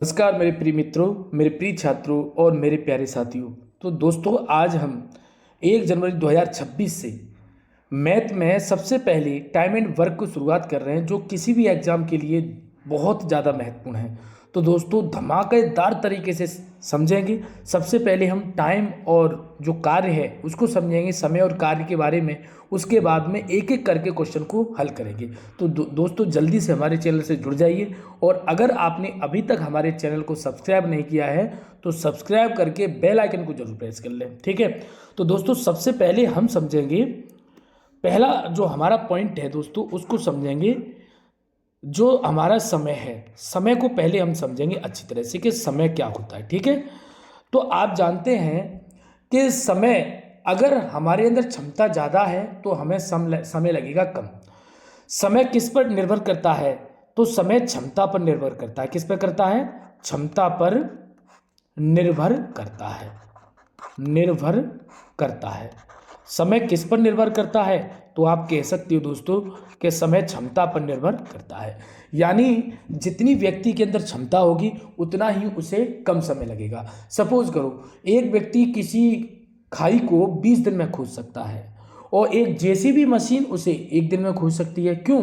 नमस्कार मेरे प्रिय मित्रों, मेरे प्रिय छात्रों और मेरे प्यारे साथियों। तो दोस्तों, आज हम 1 जनवरी 2026 से मैथ में सबसे पहले टाइम एंड वर्क को शुरुआत कर रहे हैं, जो किसी भी एग्ज़ाम के लिए बहुत ज़्यादा महत्वपूर्ण है। तो दोस्तों, धमाकेदार तरीके से समझेंगे। सबसे पहले हम टाइम और जो कार्य है उसको समझेंगे, समय और कार्य के बारे में। उसके बाद में एक एक करके क्वेश्चन को हल करेंगे। तो दोस्तों, जल्दी से हमारे चैनल से जुड़ जाइए, और अगर आपने अभी तक हमारे चैनल को सब्सक्राइब नहीं किया है तो सब्सक्राइब करके बेल आइकन को जरूर प्रेस कर लें, ठीक है। तो दोस्तों, सबसे पहले हम समझेंगे, पहला जो हमारा पॉइंट है दोस्तों, उसको समझेंगे। जो हमारा समय है, समय को पहले हम समझेंगे अच्छी तरह से कि समय क्या होता है, ठीक है। तो आप जानते हैं कि समय, अगर हमारे अंदर क्षमता ज़्यादा है तो हमें समय लगेगा कम। समय किस पर निर्भर करता है? तो समय क्षमता पर निर्भर करता है। किस पर करता है? क्षमता पर निर्भर करता है। निर्भर करता है। समय किस पर निर्भर करता है? तो आप कह सकते हो दोस्तों कि समय क्षमता पर निर्भर करता है। यानी जितनी व्यक्ति के अंदर क्षमता होगी उतना ही उसे कम समय लगेगा। सपोज करो, एक व्यक्ति किसी खाई को 20 दिन में खोद सकता है और एक जेसीबी मशीन उसे 1 दिन में खोद सकती है। क्यों?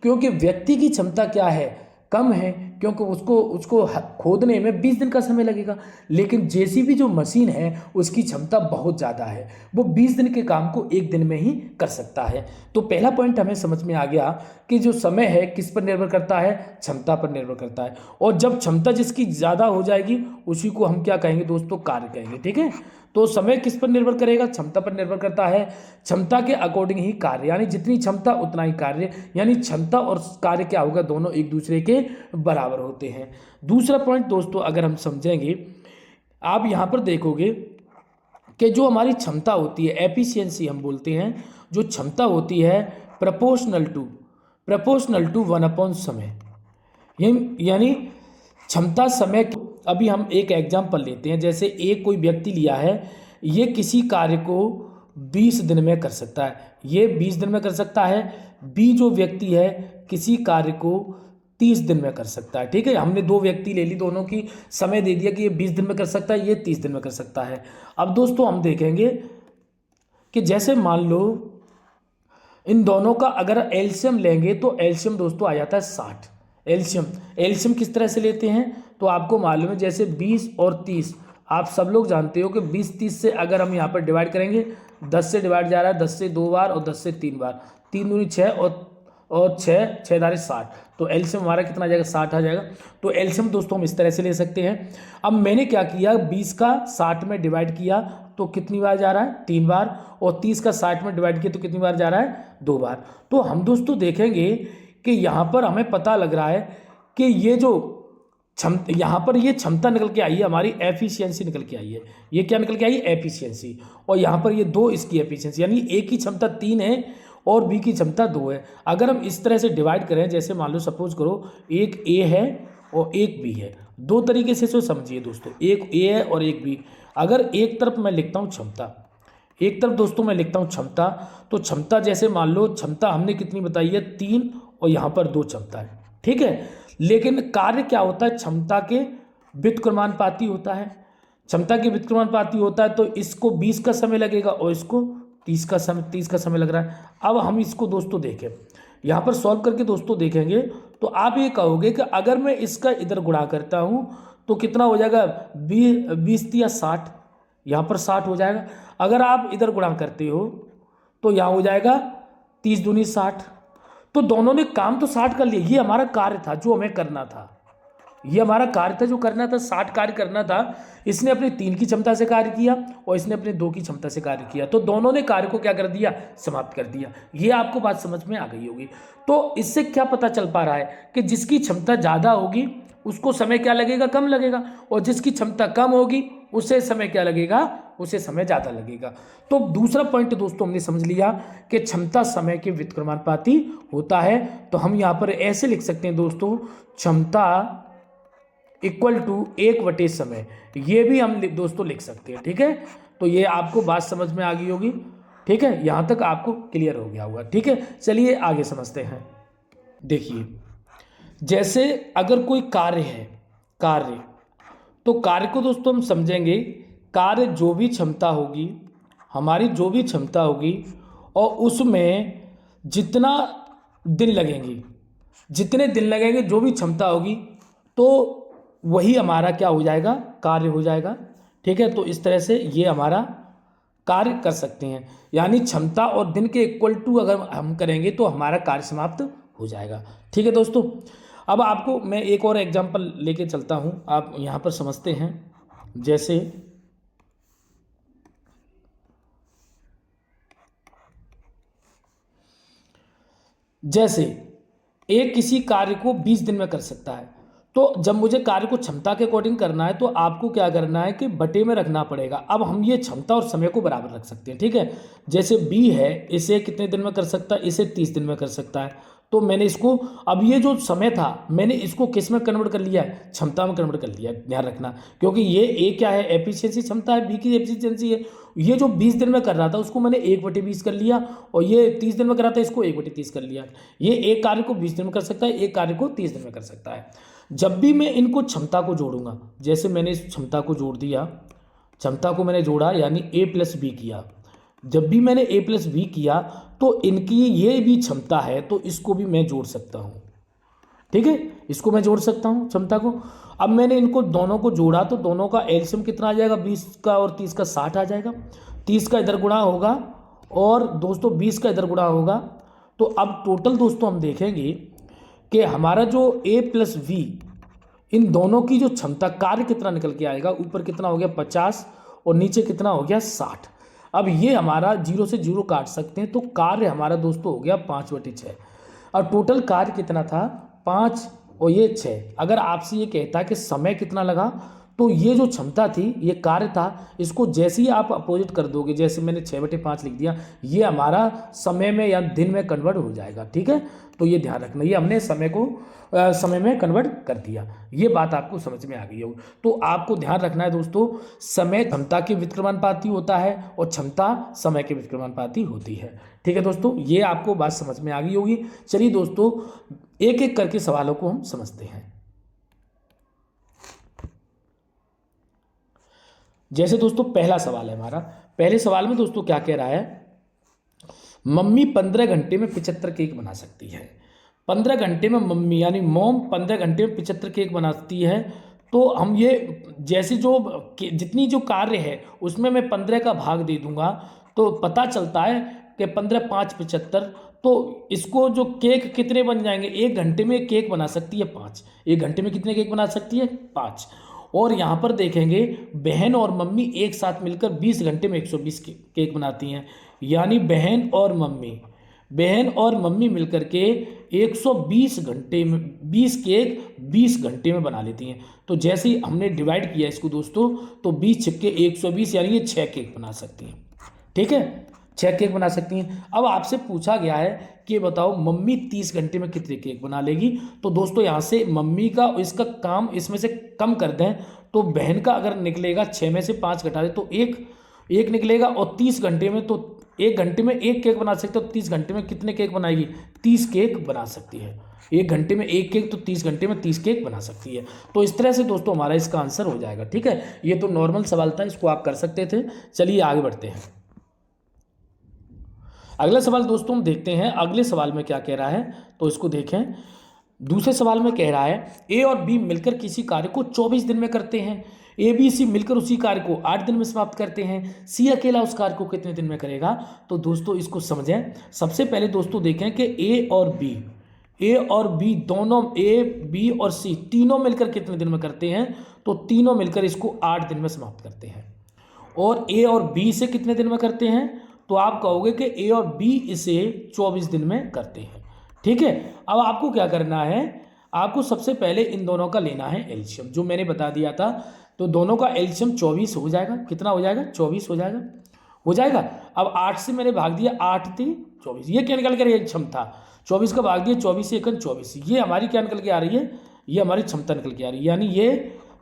क्योंकि व्यक्ति की क्षमता क्या है? कम है, क्योंकि उसको उसको खोदने में 20 दिन का समय लगेगा। लेकिन जेसीबी जो मशीन है उसकी क्षमता बहुत ज़्यादा है, वो 20 दिन के काम को 1 दिन में ही कर सकता है। तो पहला पॉइंट हमें समझ में आ गया कि जो समय है किस पर निर्भर करता है? क्षमता पर निर्भर करता है। और जब क्षमता जिसकी ज़्यादा हो जाएगी उसी को हम क्या कहेंगे दोस्तों? कार्य कहेंगे, ठीक है। तो समय किस पर निर्भर करेगा? क्षमता पर निर्भर करता है। क्षमता के अकॉर्डिंग ही कार्य, यानी जितनी क्षमता उतना ही कार्य। यानी क्षमता और कार्य क्या होगा? दोनों एक दूसरे के बराबर होते हैं। दूसरा पॉइंट दोस्तों, अगर हम समझेंगे, आप यहाँ पर देखोगे कि जो हमारी क्षमता होती है, एफिशिएंसी हम बोलते हैं, जो क्षमता होती है प्रपोर्शनल टू 1 अपॉन समय। यानी क्षमता समय अभी हम एक एग्जाम्पल लेते हैं। जैसे एक कोई व्यक्ति लिया है, ये किसी कार्य को 20 दिन में कर सकता है, ये 20 दिन में कर सकता है। बी जो व्यक्ति है किसी कार्य को 30 दिन में कर सकता है, ठीक है। हमने 2 व्यक्ति ले ली, दोनों की समय दे दिया कि ये 20 दिन में कर सकता है, ये 30 दिन में कर सकता है। अब दोस्तों हम देखेंगे कि जैसे मान लो इन दोनों का अगर एलसीएम लेंगे तो एलसीएम दोस्तों आ जाता है 60। एलसीएम किस तरह से लेते हैं? तो आपको मालूम है, जैसे 20 और 30, आप सब लोग जानते हो कि 20-30 से अगर हम यहाँ पर डिवाइड करेंगे, 10 से डिवाइड जा रहा है, 10 से 2 बार और 10 से 3 बार, 3 दूनी 6 और 6 दारे 60। तो एलसीएम हमारा कितना आ जाएगा? 60 आ जाएगा। तो एलसीएम दोस्तों हम इस तरह से ले सकते हैं। अब मैंने क्या किया, 20 का 60 में डिवाइड किया तो कितनी बार जा रहा है? 3 बार। और 30 का 60 में डिवाइड किया तो कितनी बार जा रहा है? 2 बार। तो हम दोस्तों देखेंगे कि यहाँ पर हमें पता लग रहा है कि ये जो यहाँ पर ये क्षमता निकल के आई है, हमारी एफिशिएंसी निकल के आई है। ये क्या निकल के आई है? एफिशिएंसी। और यहाँ पर ये 2 इसकी एफिशिएंसी, यानी ए की क्षमता 3 है और बी की क्षमता 2 है। अगर हम इस तरह से डिवाइड करें, जैसे मान लो सपोज करो एक ए है और एक बी है, 2 तरीके से इसको समझिए दोस्तों, एक ए है और एक बी। अगर एक तरफ मैं लिखता हूँ क्षमता, एक तरफ दोस्तों मैं लिखता हूँ क्षमता, तो क्षमता जैसे मान लो क्षमता हमने कितनी बताई है? 3, और यहाँ पर 2 क्षमता है, ठीक है। लेकिन कार्य क्या होता है? क्षमता के व्युत्क्रमानुपाती होता है। क्षमता के व्युत्क्रमानुपाती होता है तो इसको 20 का समय लगेगा और इसको 30 का समय लग रहा है। अब हम इसको दोस्तों देखें, यहाँ पर सॉल्व करके दोस्तों देखेंगे तो आप ये कहोगे कि अगर मैं इसका इधर गुणा करता हूँ तो कितना हो जाएगा? 20 या 60, यहाँ पर 60 हो जाएगा। अगर आप इधर गुणा करते हो तो यहाँ हो जाएगा 30 दूनी 60। तो दोनों ने काम तो 60 कर लिया, ये हमारा कार्य था जो हमें करना था, ये हमारा कार्य था जो करना था, 60 कार्य करना था। इसने अपनी 3 की क्षमता से कार्य किया और इसने अपने 2 की क्षमता से कार्य किया, तो दोनों ने कार्य को क्या कर दिया? समाप्त कर दिया। ये आपको बात समझ में आ गई होगी। तो इससे क्या पता चल पा रहा है कि जिसकी क्षमता ज़्यादा होगी उसको समय क्या लगेगा? कम लगेगा। और जिसकी क्षमता कम होगी उसे समय क्या लगेगा? उसे समय ज़्यादा लगेगा। तो दूसरा पॉइंट दोस्तों हमने समझ लिया कि क्षमता समय के व्युत्क्रमानुपाती होता है। तो हम यहाँ पर ऐसे लिख सकते हैं दोस्तों, क्षमता इक्वल टू 1/समय। ये भी हम दोस्तों लिख सकते हैं, ठीक है। तो ये आपको बात समझ में आ गई होगी, ठीक है। यहाँ तक आपको क्लियर हो गया होगा, ठीक है। चलिए आगे समझते हैं। देखिए, जैसे अगर कोई कार्य है, कार्य, तो कार्य को दोस्तों हम समझेंगे, कार्य जो भी क्षमता होगी, हमारी जो भी क्षमता होगी और उसमें जितना दिन लगेंगे, जितने दिन लगेंगे, जो भी क्षमता होगी, तो वही हमारा क्या हो जाएगा, कार्य हो जाएगा। ठीक है, तो इस तरह से ये हमारा कार्य कर सकते हैं, यानी क्षमता और दिन के इक्वल टू अगर हम करेंगे तो हमारा कार्य समाप्त हो जाएगा। ठीक है दोस्तों, अब आपको मैं एक और एग्जांपल लेके चलता हूं, आप यहां पर समझते हैं। जैसे एक किसी कार्य को 20 दिन में कर सकता है, तो जब मुझे कार्य को क्षमता के अकॉर्डिंग करना है तो आपको क्या करना है कि बटे में रखना पड़ेगा। अब हम ये क्षमता और समय को बराबर रख सकते हैं। ठीक है, जैसे बी है, इसे कितने दिन में कर सकता है, इसे 30 दिन में कर सकता है। तो मैंने इसको, अब ये जो समय था मैंने इसको किस में कन्वर्ट कर लिया है, क्षमता में कन्वर्ट कर लिया है, ध्यान रखना, क्योंकि ये ए क्या है, एफिशिएंसी क्षमता है, बी की एफिशिएंसी है। ये जो 20 दिन में कर रहा था उसको मैंने 1/20 कर लिया, और ये 30 दिन में कर रहा था इसको 1/30 कर लिया। ये एक कार्य को 20 दिन में कर सकता है, एक कार्य को 30 दिन में कर सकता है। जब भी मैं इनको क्षमता को जोड़ूंगा, जैसे मैंने इस क्षमता को जोड़ दिया, क्षमता को मैंने जोड़ा यानी ए प्लस बी किया, जब भी मैंने ए प्लस बी किया तो इनकी ये भी क्षमता है तो इसको भी मैं जोड़ सकता हूँ। ठीक है, इसको मैं जोड़ सकता हूँ क्षमता को। अब मैंने इनको दोनों को जोड़ा तो दोनों का एलसीएम कितना आ जाएगा, 20 का और 30 का 60 आ जाएगा। 30 का इधर गुणा होगा और दोस्तों 20 का इधर गुणा होगा। तो अब टोटल दोस्तों हम देखेंगे कि हमारा जो ए प्लस वी, इन दोनों की जो क्षमता, कार्य कितना निकल के आएगा, ऊपर कितना हो गया 50 और नीचे कितना हो गया 60। अब ये हमारा 0 से 0 काट सकते हैं, तो कार्य हमारा दोस्तों हो गया 5/6 और टोटल कार्य कितना था 5 और ये 6। अगर आपसे ये कहता है कि समय कितना लगा, तो ये जो क्षमता थी, ये कार्य था, इसको जैसे ही आप अपोजिट कर दोगे, जैसे मैंने 6/5 लिख दिया, ये हमारा समय में या दिन में कन्वर्ट हो जाएगा। ठीक है, तो ये ध्यान रखना, ये हमने समय को समय में कन्वर्ट कर दिया। ये बात आपको समझ में आ गई होगी। तो आपको ध्यान रखना है दोस्तों, समय क्षमता के व्युत्क्रमानुपाती होता है और क्षमता समय के व्युत्क्रमानुपाती होती है। ठीक है दोस्तों, ये आपको बात समझ में आ गई होगी। चलिए दोस्तों, एक एक करके सवालों को हम समझते हैं। जैसे दोस्तों पहला सवाल है हमारा, पहले सवाल में दोस्तों क्या कह रहा है, मम्मी 15 घंटे में 75 केक बना सकती है। 15 घंटे में मम्मी यानी मोम 15 घंटे में 75 केक बनाती है। तो हम ये जैसे जो जितनी जो कार्य है उसमें मैं 15 का भाग दे दूंगा, तो पता चलता है कि 15 5 75। तो इसको जो केक कितने बन जाएंगे, 1 घंटे में केक बना सकती है 5। 1 घंटे में कितने केक बना सकती है 5। और यहाँ पर देखेंगे बहन और मम्मी एक साथ मिलकर 20 घंटे में 120 केक बनाती हैं, यानी बहन और मम्मी मिलकर के 120 घंटे में 20 केक 20 घंटे में बना लेती हैं। तो जैसे ही हमने डिवाइड किया इसको दोस्तों, तो 20 छक्के 120 यानी ये 6 केक बना सकती हैं। ठीक है, 6 केक बना सकती हैं। अब आपसे पूछा गया है कि बताओ मम्मी 30 घंटे में कितने केक बना लेगी। तो दोस्तों यहाँ से मम्मी का इसका काम इसमें से कम कर दें, तो बहन का अगर निकलेगा 6 में से 5 घटा दे तो एक निकलेगा, और 30 घंटे में तो 1 घंटे में 1 केक बना सकते हो, 30 घंटे में कितने केक बनाएगी 30 केक बना सकती है। 1 घंटे में 1 केक तो 30 घंटे में 30 केक बना सकती है। तो इस तरह से दोस्तों हमारा इसका आंसर हो जाएगा। ठीक है, ये तो नॉर्मल सवाल था, इसको आप कर सकते थे। चलिए आगे बढ़ते हैं। अगला सवाल दोस्तों हम देखते हैं, अगले सवाल में क्या कह रहा है, तो इसको देखें। दूसरे सवाल में कह रहा है ए और बी मिलकर किसी कार्य को 24 दिन में करते हैं, ए बी सी मिलकर उसी कार्य को 8 दिन में समाप्त करते हैं, सी अकेला उस कार्य को कितने दिन में करेगा। तो दोस्तों इसको समझें। सबसे पहले दोस्तों देखें कि ए और बी दोनों, ए बी और सी तीनों मिलकर कितने दिन में करते हैं, तो तीनों मिलकर इसको 8 दिन में समाप्त करते हैं। और ए और बी से कितने दिन में करते हैं, तो आप कहोगे कि ए और बी इसे 24 दिन में करते हैं। ठीक है, अब आपको क्या करना है, आपको सबसे पहले इन दोनों का लेना है एलसीएम, जो मैंने बता दिया था। तो दोनों का एलसीएम 24 हो जाएगा। कितना हो जाएगा 24 हो जाएगा। अब 8 से मैंने भाग दिया, 8 थी 24, ये क्या निकल कर एलसीएम था, 24 का भाग दिया 24 से 1 24, ये हमारी क्या निकल के आ रही है, ये हमारी क्षमता निकल के आ रही है। यानी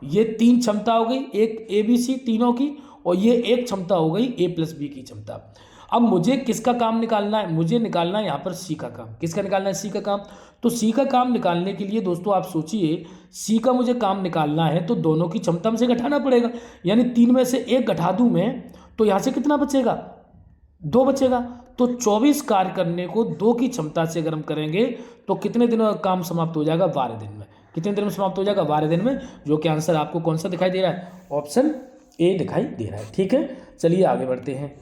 ये 3 क्षमता हो गई, एक ए बी सी तीनों की, और ये एक क्षमता हो गई ए प्लस बी की क्षमता। अब मुझे किसका काम निकालना है, मुझे निकालना है यहाँ पर सी का काम। किसका निकालना है, सी का काम। तो सी का काम निकालने के लिए दोस्तों आप सोचिए, सी का मुझे काम निकालना है तो दोनों की क्षमता से घटाना पड़ेगा, यानी 3 में से 1 घटा दूं मैं तो यहाँ से कितना बचेगा, 2 बचेगा। तो 24 कार्य करने को 2 की क्षमता से अगर हम करेंगे तो कितने दिनों का काम समाप्त हो जाएगा, 12 दिन में। कितने दिन में समाप्त हो जाएगा, 12 दिन में, जो कि आंसर आपको कौन सा दिखाई दे रहा है, ऑप्शन ए दिखाई दे रहा है। ठीक है, चलिए आगे बढ़ते हैं।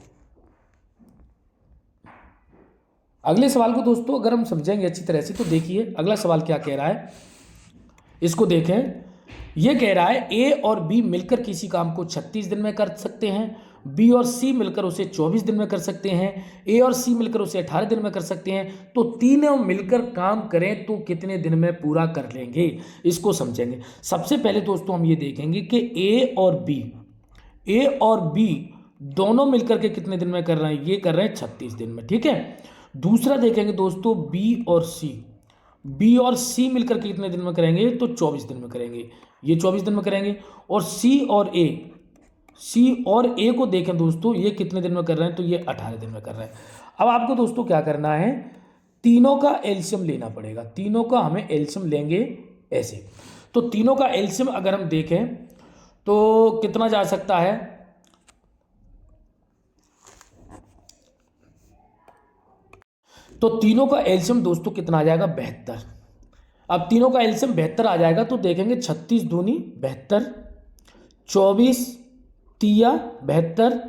अगले सवाल को दोस्तों अगर हम समझेंगे अच्छी तरह से तो देखिए अगला सवाल क्या कह रहा है, इसको देखें। यह कह रहा है ए और बी मिलकर किसी काम को 36 दिन में कर सकते हैं, बी और सी मिलकर उसे 24 दिन में कर सकते हैं, ए और सी मिलकर उसे 18 दिन में कर सकते हैं। तो तीनों मिलकर काम करें तो कितने दिन में पूरा कर लेंगे, इसको समझेंगे। सबसे पहले दोस्तों हम ये देखेंगे कि ए और बी दोनों मिलकर के कितने दिन में कर रहे हैं, ये कर रहे हैं 36 दिन में। ठीक है, दूसरा देखेंगे दोस्तों बी और सी मिलकर के कितने दिन में करेंगे, तो 24 दिन में करेंगे, ये 24 दिन में करेंगे। और सी और ए को देखें दोस्तों, ये कितने दिन में कर रहे हैं, तो ये 18 दिन में कर रहे हैं। अब आपको दोस्तों क्या करना है, तीनों का एलसीएम लेना पड़ेगा। तीनों का हमें एलसीएम लेंगे ऐसे, तो तीनों का एलसीएम अगर हम देखें तो कितना जा सकता है, तो तीनों का एलसीएम दोस्तों कितना आ जाएगा, 72। अब तीनों का एलसीएम 72 आ जाएगा तो देखेंगे 36 दूनी 72, 24 तिया 72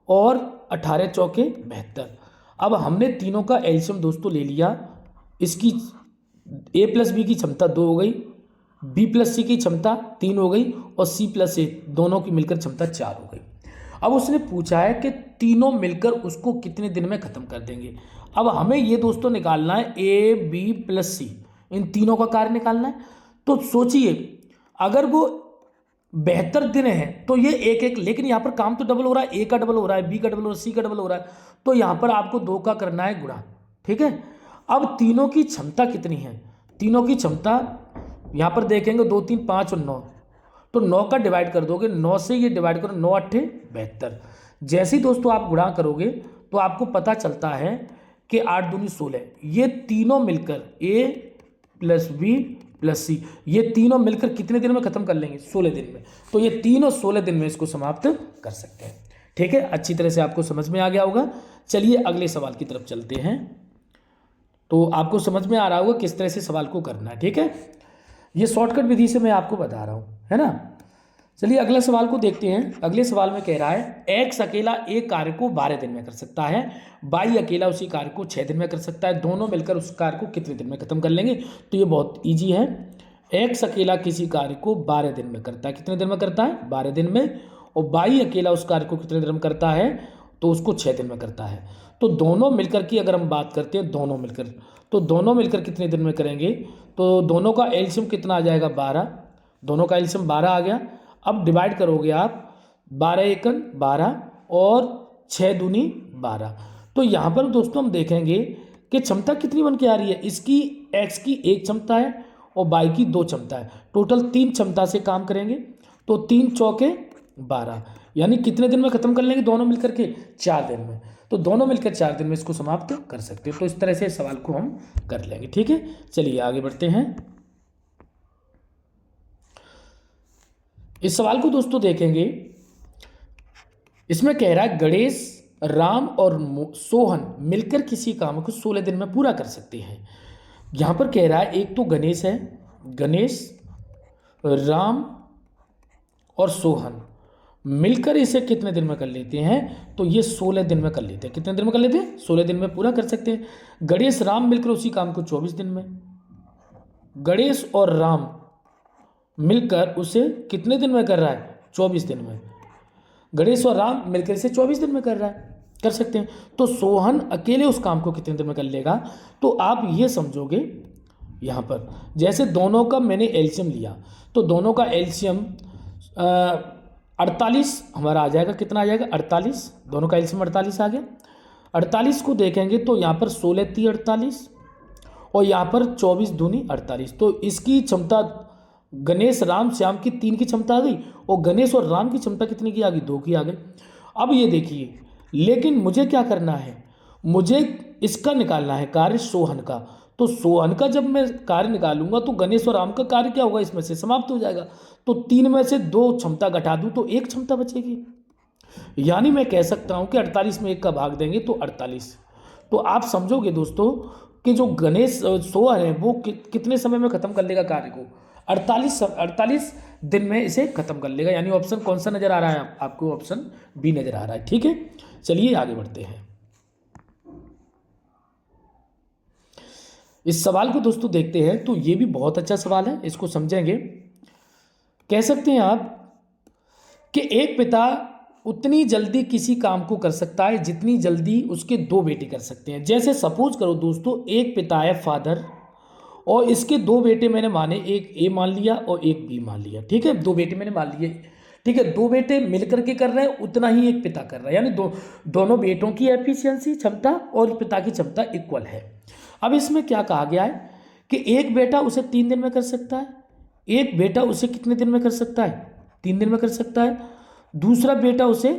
और 18 चौके 72। अब हमने तीनों का एलसीएम दोस्तों ले लिया, इसकी ए प्लस बी की क्षमता 2 हो गई, बी प्लस सी की क्षमता 3 हो गई और सी प्लस ए दोनों की मिलकर क्षमता 4 हो गई। अब उसने पूछा है कि तीनों मिलकर उसको कितने दिन में खत्म कर देंगे। अब हमें ये दोस्तों निकालना है ए बी प्लस सी, इन तीनों का कार्य निकालना है। तो सोचिए अगर वो 72 दिन है तो ये एक, लेकिन यहाँ पर काम तो डबल हो रहा है, ए का डबल हो रहा है, बी का डबल हो रहा है, सी का डबल हो रहा है, तो यहाँ पर आपको 2 का करना है गुणा। ठीक है, अब तीनों की क्षमता कितनी है, तीनों की क्षमता यहाँ पर देखेंगे 2 3 5 और 9, तो 9 का डिवाइड कर दोगे, 9 से ये डिवाइड करो, 9 8 72। जैसे ही दोस्तों आप गुणा करोगे तो आपको पता चलता है कि 8 दूनी 16, ये तीनों मिलकर ए प्लस बी प्लस सी, ये तीनों मिलकर कितने दिन में खत्म कर लेंगे, 16 दिन में। तो ये तीनों 16 दिन में इसको समाप्त कर सकते हैं। ठीक है, अच्छी तरह से आपको समझ में आ गया होगा। चलिए अगले सवाल की तरफ चलते हैं। तो आपको समझ में आ रहा होगा किस तरह से सवाल को करना है। ठीक है, ये शॉर्टकट विधि से मैं आपको बता रहा हूँ, है ना। चलिए अगले सवाल को देखते हैं। अगले सवाल में कह रहा है एक्स अकेला एक कार्य को 12 दिन में कर सकता है, वाई अकेला उसी कार्य को 6 दिन में कर सकता है, दोनों मिलकर उस कार्य को कितने दिन में खत्म कर लेंगे। तो ये बहुत इजी है। एक्स अकेला किसी कार्य को 12 दिन में करता है, कितने दिन में करता है, 12 दिन में। और वाई अकेला उस कार्य को कितने दिन में करता है, तो उसको 6 दिन में करता है। तो दोनों मिलकर की अगर हम बात करते हैं, दोनों मिलकर कितने दिन में करेंगे, तो दोनों का एलसीएम कितना आ जाएगा, 12। दोनों का एलसीएम 12 आ गया। अब डिवाइड करोगे आप, 12 एकन 12 और 6 दूनी 12। तो यहाँ पर दोस्तों हम देखेंगे कि क्षमता कितनी बन के आ रही है, इसकी एक्स की 1 क्षमता है और वाई की 2 क्षमता है, टोटल 3 क्षमता से काम करेंगे। तो 3 चौके 12, यानी कितने दिन में खत्म कर लेंगे दोनों मिलकर के, 4 दिन में। तो दोनों मिलकर 4 दिन में इसको समाप्त कर सकते हो। तो इस तरह से सवाल को हम कर लेंगे। ठीक है, चलिए आगे बढ़ते हैं। इस सवाल को दोस्तों देखेंगे, इसमें कह रहा है गणेश, राम और सोहन मिलकर किसी काम को 16 दिन में पूरा कर सकते हैं। यहां पर कह रहा है एक तो गणेश है, गणेश, राम और सोहन मिलकर इसे कितने दिन में कर लेते हैं, तो ये 16 दिन में कर लेते हैं। कितने दिन में कर लेते हैं, 16 दिन में पूरा कर सकते हैं। गणेश राम मिलकर उसी काम को 24 दिन में, गणेश और राम मिलकर उसे कितने दिन में कर रहा है, 24 दिन में। गणेश और राम मिलकर इसे 24 दिन में कर सकते हैं। तो सोहन अकेले उस काम को कितने दिन में कर लेगा, तो आप ये समझोगे यहाँ पर जैसे दोनों का मैंने एलसीएम लिया, तो दोनों का एलसीएम 48 हमारा आ जाएगा। कितना आ जाएगा, 48। दोनों का एलसीएम 48 आ गया। 48 को देखेंगे तो यहाँ पर 16 × 48 और यहाँ पर 24 दूनी 48। तो इसकी क्षमता गणेश राम श्याम की 3 की क्षमता आ गई और गणेश और राम की क्षमता कितनी की आ गई, 2 की आ गई। अब ये देखिए लेकिन मुझे क्या करना है, मुझे इसका निकालना है कार्य सोहन का। तो सोहन का जब मैं कार्य निकालूंगा तो गणेश और राम का कार्य क्या होगा, इसमें से समाप्त हो जाएगा। तो 3 में से 2 क्षमता घटा दूं तो 1 क्षमता बचेगी। यानी मैं कह सकता हूं कि 48 में 1 का भाग देंगे तो 48। तो आप समझोगे दोस्तों कि जो गणेश सोहन है वो कितने समय में खत्म कर लेगा कार्य को, 48 दिन में इसे खत्म कर लेगा। यानी ऑप्शन कौन सा नजर आ रहा है आपको, ऑप्शन बी नजर आ रहा है। ठीक है, चलिए आगे बढ़ते हैं। इस सवाल को दोस्तों देखते हैं, तो ये भी बहुत अच्छा सवाल है, इसको समझेंगे। कह सकते हैं आप कि एक पिता उतनी जल्दी किसी काम को कर सकता है जितनी जल्दी उसके 2 बेटे कर सकते हैं। जैसे सपोज करो दोस्तों, एक पिता है फादर और इसके 2 बेटे मैंने माने, एक ए मान लिया और एक बी मान लिया। ठीक है, 2 बेटे मैंने मान लिए। ठीक है, 2 बेटे मिलकर के कर रहे हैं उतना ही एक पिता कर रहा है। यानी दोनों बेटों की एफिशिएंसी क्षमता और पिता की क्षमता इक्वल है। अब इसमें क्या कहा गया है कि एक बेटा उसे 3 दिन में कर सकता है, एक बेटा उसे कितने दिन में कर सकता है, 3 दिन में कर सकता है, दूसरा बेटा उसे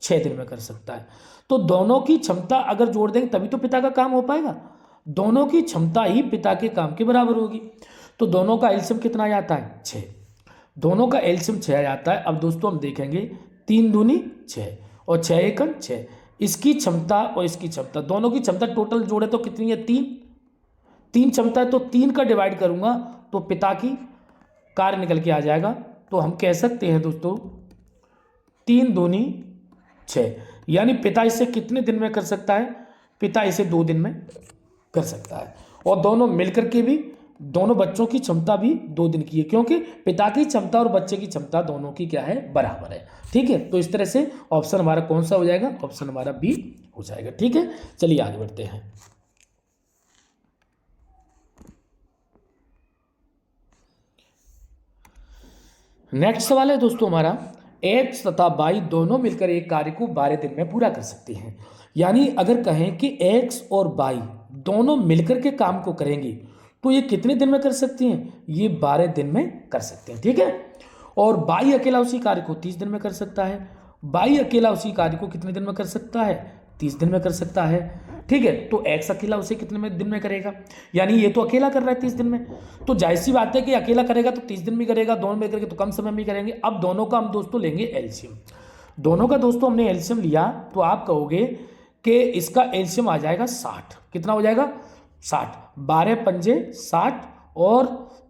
6 दिन में कर सकता है। तो दोनों की क्षमता अगर जोड़ देंगे तभी तो पिता का काम हो पाएगा। दोनों की क्षमता ही पिता के काम के बराबर होगी। तो दोनों का एलसीएम कितना आ जाता है, 6। दोनों का एलसीएम 6 आ जाता है। अब दोस्तों हम देखेंगे 3 दूनी 6 और 6 एकम 6, इसकी क्षमता और इसकी क्षमता, दोनों की क्षमता टोटल जोड़े तो कितनी है, 3 क्षमता है। तो 3 का डिवाइड करूंगा तो पिता की कार्य निकल के आ जाएगा। तो हम कह सकते हैं दोस्तों 3 दूनी 6, यानी पिता इसे कितने दिन में कर सकता है, पिता इसे 2 दिन में कर सकता है। और दोनों मिलकर के भी, दोनों बच्चों की क्षमता भी 2 दिन की है, क्योंकि पिता की क्षमता और बच्चे की क्षमता दोनों की क्या है, बराबर है। ठीक है, तो इस तरह से ऑप्शन हमारा कौन सा हो जाएगा, ऑप्शन हमारा बी हो जाएगा। ठीक है, चलिए आगे बढ़ते हैं। नेक्स्ट सवाल है दोस्तों हमारा, एक्स तथा वाई दोनों मिलकर एक कार्य को 12 दिन में पूरा कर सकते हैं। यानी अगर कहें कि एक्स और वाई दोनों मिलकर के काम को करेंगे तो ये कितने दिन में कर सकती हैं, ये 12 दिन में कर सकते हैं। ठीक है, और वाई अकेला उसी कार्य को 30 दिन में कर सकता है, वाई अकेला उसी कार्य को कितने दिन में कर सकता है, 30 दिन में कर सकता है। ठीक है, तो एक्स अकेला उसे कितने दिन में करेगा, यानी ये तो अकेला कर रहा है 30 दिन में, तो जाहिर सी बात है कि अकेला करेगा तो 30 दिन में करेगा, दोनों में करके तो कम समय में करेंगे। अब दोनों का हम दोस्तों लेंगे एलसीएम। दोनों का दोस्तों हमने एलसीएम लिया तो आप कहोगे कि इसका एलसीएम आ जाएगा 60। कितना हो जाएगा, 60। 12 पंजे 60 और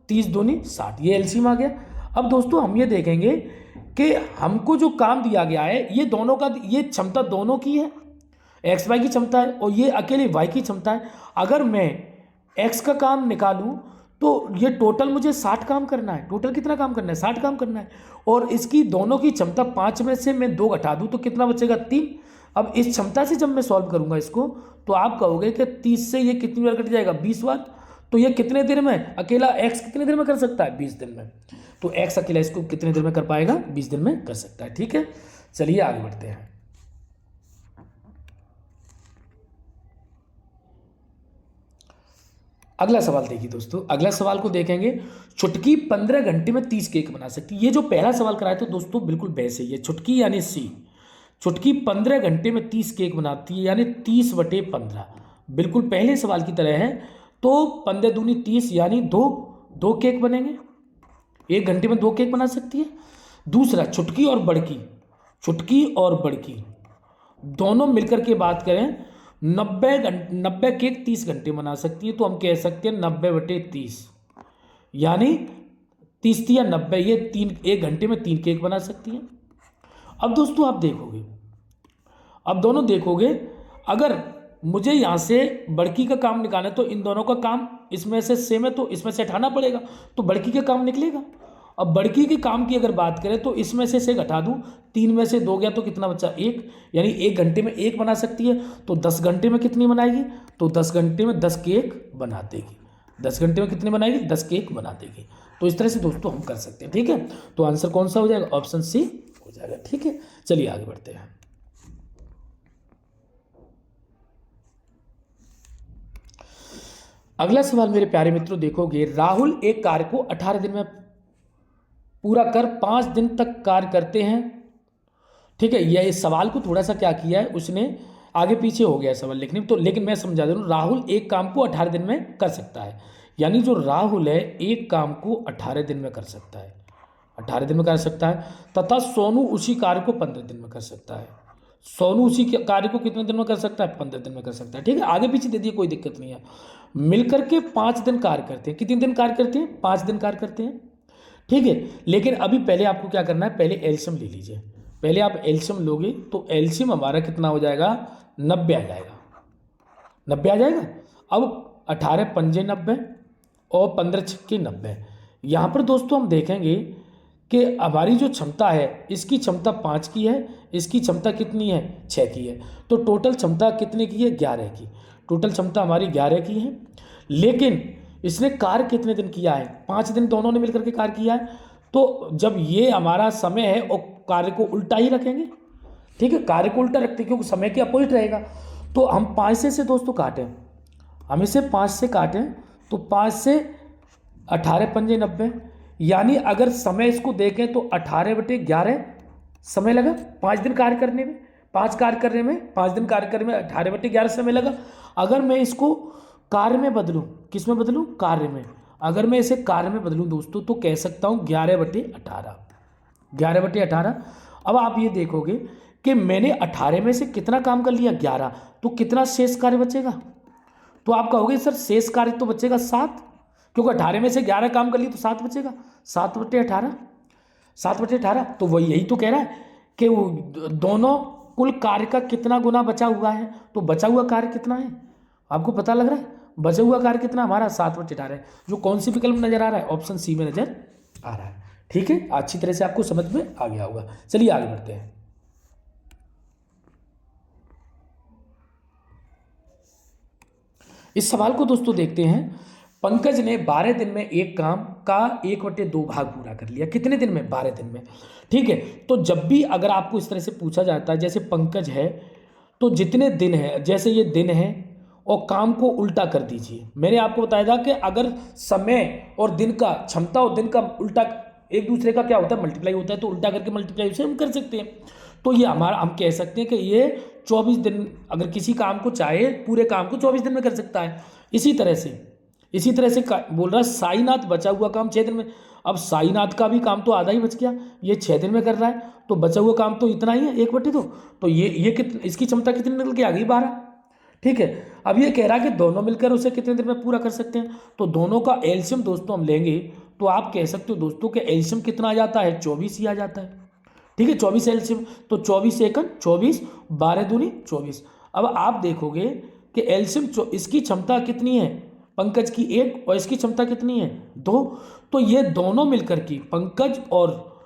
30 दूनी 60, ये एलसीएम आ गया। अब दोस्तों हम ये देखेंगे कि हमको जो काम दिया गया है ये दोनों का, ये क्षमता दोनों की है, एक्स वाई की क्षमता है और ये अकेले वाई की क्षमता है। अगर मैं एक्स का काम निकालूं तो ये टोटल मुझे 60 काम करना है। टोटल कितना काम करना है, 60 काम करना है। और इसकी दोनों की क्षमता 5 में से मैं 2 घटा दूं तो कितना बचेगा, 3। अब इस क्षमता से जब मैं सॉल्व करूंगा इसको तो आप कहोगे कि 30 से ये कितनी बार कट जाएगा, 20 बार। तो ये कितने दिन में, अकेला एक्स कितने दिन में कर सकता है, 20 दिन में। तो एक्स अकेला इसको कितने दिन में कर पाएगा, 20 दिन में कर सकता है। ठीक है, चलिए आगे बढ़ते हैं। अगला सवाल देखिए दोस्तों, अगला सवाल को देखेंगे, चुटकी 15 घंटे में 30 केक बना सकती है। ये जो पहला सवाल कराया था दोस्तों बिल्कुल वैसे ही है, चुटकी यानी सी, चुटकी 15 घंटे में 30 केक बनाती है, यानी 30/15 बिल्कुल पहले सवाल की तरह है। तो 15 दूनी 30 यानी 2 केक बनेंगे, 1 घंटे में 2 केक बना सकती है। दूसरा चुटकी और बड़की, चुटकी और बड़की दोनों मिलकर के बात करें 90 केक 30 घंटे बना सकती है। तो हम कह सकते हैं 90/30 यानी 30 या 90, ये 1 घंटे में 3 केक बना सकती है। अब दोस्तों आप देखोगे, अब दोनों देखोगे, अगर मुझे यहाँ से बड़की का काम निकालना है तो इन दोनों का काम इसमें से सेम है तो इसमें से हटाना पड़ेगा, तो बड़की का काम निकलेगा। अब बड़की के काम की अगर बात करें तो इसमें से घटा दूं, 3 में से 2 गया तो कितना बचा, 1, यानी 1 घंटे में 1 बना सकती है। तो 10 घंटे में कितनी बनाएगी, तो 10 घंटे में 10 केक बना देगी। 10 घंटे में कितने बनाएगी, 10 केक बना देगी। तो इस तरह से दोस्तों हम कर सकते हैं। ठीक है, तो आंसर कौन सा हो जाएगा, ऑप्शन सी हो जाएगा। ठीक है, चलिए आगे बढ़ते हैं। अगला सवाल मेरे प्यारे मित्रों देखोगे, राहुल एक कार्य को 18 दिन में पूरा कर 5 दिन तक कार्य करते हैं। ठीक है, यह इस सवाल को थोड़ा सा क्या किया है उसने, आगे पीछे हो गया सवाल लिखने में, तो लेकिन मैं समझा दे रहा हूँ। राहुल एक काम को 18 दिन में कर सकता है, यानी जो राहुल है एक काम को 18 दिन में कर सकता है, 18 दिन में कर सकता है। तथा सोनू उसी कार्य को 15 दिन में कर सकता है। सोनू उसी कार्य को कितने दिन में कर सकता है? 15 दिन में कर सकता है। ठीक है, आगे पीछे दे दिए, कोई दिक्कत नहीं है। मिलकर के 5 दिन कार्य करते हैं। कितने दिन कार्य करते हैं? 5 दिन कार्य करते हैं। ठीक है, लेकिन अभी पहले आपको क्या करना है, पहले एल्शियम ले लीजिए। पहले आप एल्शियम लोगे तो एल्शियम हमारा कितना हो जाएगा? 90 आ जाएगा, 90 आ जाएगा। अब 18 पंजे 90 और 15 छक्के 90। यहाँ पर दोस्तों हम देखेंगे कि हमारी जो क्षमता है, इसकी क्षमता 5 की है, इसकी क्षमता कितनी है? 6 की है। तो टोटल क्षमता कितने की है? 11 की। टोटल क्षमता हमारी 11 की है, लेकिन इसने कार्य कितने दिन किया है? 5 दिन दोनों ने मिलकर के कार्य किया है। तो जब ये हमारा समय है और कार्य को उल्टा ही रखेंगे। ठीक है, कार्य को उल्टा रखते क्योंकि समय के अपोजिट रहेगा। तो हम 5 से दोस्तों काटें, हम इसे 5 से काटें तो 5 से 18 पंजे 90, यानी अगर समय इसको देखें तो 18/11 समय लगा 5 दिन कार्य करने में, 5 कार्य करने में, 5 दिन कार्य करने में 18/11 समय लगा। अगर मैं इसको कार्य में बदलूं, किस में बदलूं? कार्य में। अगर मैं इसे कार्य में बदलूं दोस्तों तो कह सकता हूं 11/18, 11/18। अब आप ये देखोगे कि मैंने 18 में से कितना काम कर लिया? 11। तो कितना शेष कार्य बचेगा? तो आप कहोगे सर शेष कार्य तो बचेगा 7, क्योंकि 18 में से 11 काम कर लिए तो 7 बचेगा। 7/18, 7/18। तो वही यही तो कह रहा है कि वो दोनों कुल कार्य का कितना गुना बचा हुआ है। तो बचा हुआ कार्य कितना है आपको पता लग रहा है? बचा हुआ कार्य कितना हमारा? 7/18 है, जो कौन सी विकल्प में नजर आ रहा है? ऑप्शन सी में नजर आ रहा है। ठीक है, अच्छी तरह से आपको समझ में आ गया होगा। चलिए आगे बढ़ते हैं। इस सवाल को दोस्तों देखते हैं। पंकज ने 12 दिन में एक काम का 1/2 भाग पूरा कर लिया। कितने दिन में? 12 दिन में। ठीक है, तो जब भी अगर आपको इस तरह से पूछा जाता है, जैसे पंकज है तो जितने दिन है, जैसे ये दिन है और काम को उल्टा कर दीजिए। मैंने आपको बताया था कि अगर समय और दिन का, क्षमता और दिन का उल्टा एक दूसरे का क्या होता है? मल्टीप्लाई होता है। तो उल्टा करके मल्टीप्लाई से हम कर सकते हैं। तो ये हमारा, हम कह सकते हैं कि ये 24 दिन, अगर किसी काम को चाहे पूरे काम को 24 दिन में कर सकता है। इसी तरह से बोल रहा है साईनाथ बचा हुआ काम 6 दिन में। अब साईनाथ का भी काम तो आधा ही बच गया, ये 6 दिन में कर रहा है, तो बचा हुआ काम तो इतना ही है 1/2। तो ये इसकी क्षमता कितनी निकल के आ गई? 12। ठीक है, अब ये कह रहा है कि दोनों मिलकर उसे कितने दिन में पूरा कर सकते हैं। तो दोनों का एल्शियम दोस्तों हम लेंगे तो आप कह सकते हो दोस्तों कि एल्शियम कितना आ जाता है? 24 ही आ जाता है। ठीक है, 24 एल्शियम, तो 24 एकन 24, 12 दूनी 24। अब आप देखोगे कि एल्शियम इसकी क्षमता कितनी है? पंकज की 1 और इसकी क्षमता कितनी है? 2। तो ये दोनों मिलकर के, पंकज और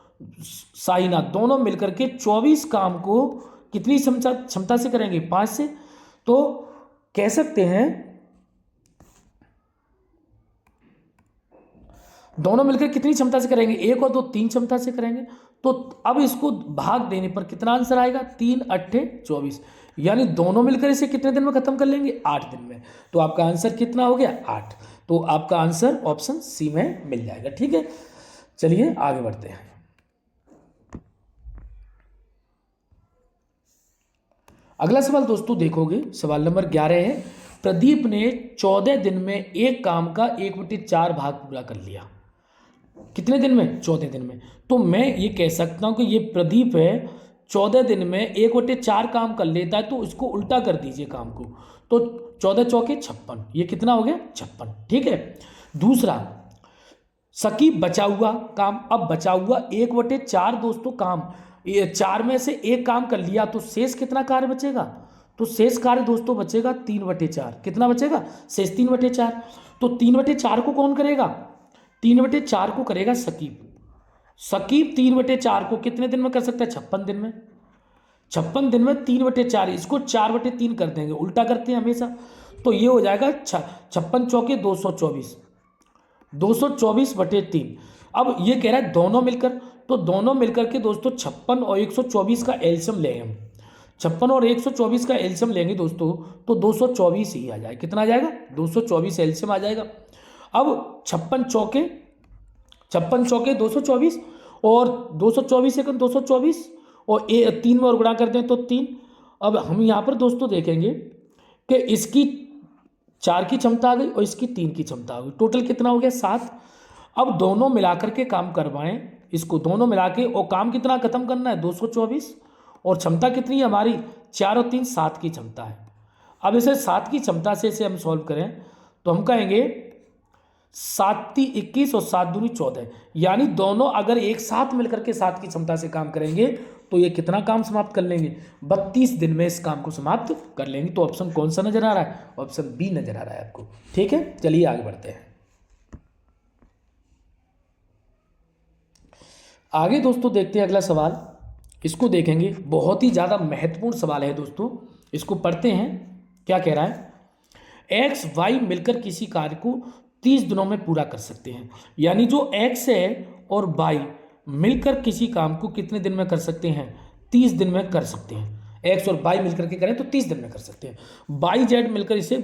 साईनाथ दोनों मिलकर के 24 काम को कितनी क्षमता से करेंगे? 5 से। तो कह सकते हैं दोनों मिलकर कितनी क्षमता से करेंगे? 1 और 2 3 क्षमता से करेंगे। तो अब इसको भाग देने पर कितना आंसर आएगा? 3×8 24, यानी दोनों मिलकर इसे कितने दिन में खत्म कर लेंगे? 8 दिन में। तो आपका आंसर कितना हो गया? 8। तो आपका आंसर ऑप्शन सी में मिल जाएगा। ठीक है, चलिए आगे बढ़ते हैं। अगला सवाल दोस्तों देखोगे, सवाल नंबर 11 है। प्रदीप ने 14 दिन में एक काम का 1/4 भाग पूरा कर लिया। कितने दिन में? 14 दिन में। तो मैं ये कह सकता हूं कि ये प्रदीप है 14 दिन में 1/4 काम कर लेता है। तो इसको उल्टा कर दीजिए काम को, तो 14 चौके 56, ये कितना हो गया? 56। ठीक है, दूसरा सकीब बचा हुआ काम। अब बचा हुआ 1/4 दोस्तों काम, ये 4 में से एक काम कर लिया, तो शेष कितना कार्य बचेगा? तो शेष कार्य दोस्तों बचेगा 3/4। कितना बचेगा? शेष 3/4। तो 3/4 को कौन करेगा? 3/4 को करेगा सकीब। सकीब 3/4 को कितने दिन में कर सकता है? 56 दिन में। 56 दिन में 3/4, इसको 4/3 कर देंगे, उल्टा करते हैं हमेशा। तो ये हो जाएगा 56 चौके 224, 224/3। अब ये कह रहा है दोनों मिलकर, तो दोनों मिलकर के दोस्तों 56 और 124 का एल्शियम लेंगे हम। 56 और 124 का एल्शियम लेंगे दोस्तों तो 224 ही आ जाएगा। कितना आ जाएगा? 224 एल्शियम आ जाएगा। अब 56 चौके 224 और 224 एकम 224 और 3 में और गुणा करते हैं तो 3। अब हम यहाँ पर दोस्तों देखेंगे कि इसकी 4 की क्षमता आ गई और इसकी 3 की क्षमता आ गई, टोटल कितना हो गया 7। अब दोनों मिलाकर के काम करवाएं, इसको दोनों मिला के, और काम कितना खत्म करना है 224, और क्षमता कितनी है हमारी 4 और 3 7 की क्षमता है। अब इसे 7 की क्षमता से इसे हम सॉल्व करें तो हम कहेंगे 7 × 21 और 7 दूनी 14, यानी दोनों अगर एक साथ मिलकर के 7 की क्षमता से काम करेंगे तो ये कितना काम समाप्त कर लेंगे 32 दिन में इस काम को समाप्त कर लेंगे। तो ऑप्शन कौन सा नजर आ रहा है, ऑप्शन बी नजर आ रहा है आपको। ठीक है, चलिए आगे बढ़ते हैं। आगे दोस्तों देखते हैं अगला सवाल, इसको देखेंगे, बहुत ही ज़्यादा महत्वपूर्ण सवाल है दोस्तों, इसको पढ़ते हैं। क्या कह रहा है, एक्स वाई मिलकर किसी कार्य को 30 दिनों में पूरा कर सकते हैं। यानी जो एक्स है और वाई मिलकर किसी काम को कितने दिन में कर सकते हैं, 30 दिन में कर सकते हैं। एक्स और वाई मिलकर के करें तो 30 दिन में कर सकते हैं। वाई जेड मिलकर इसे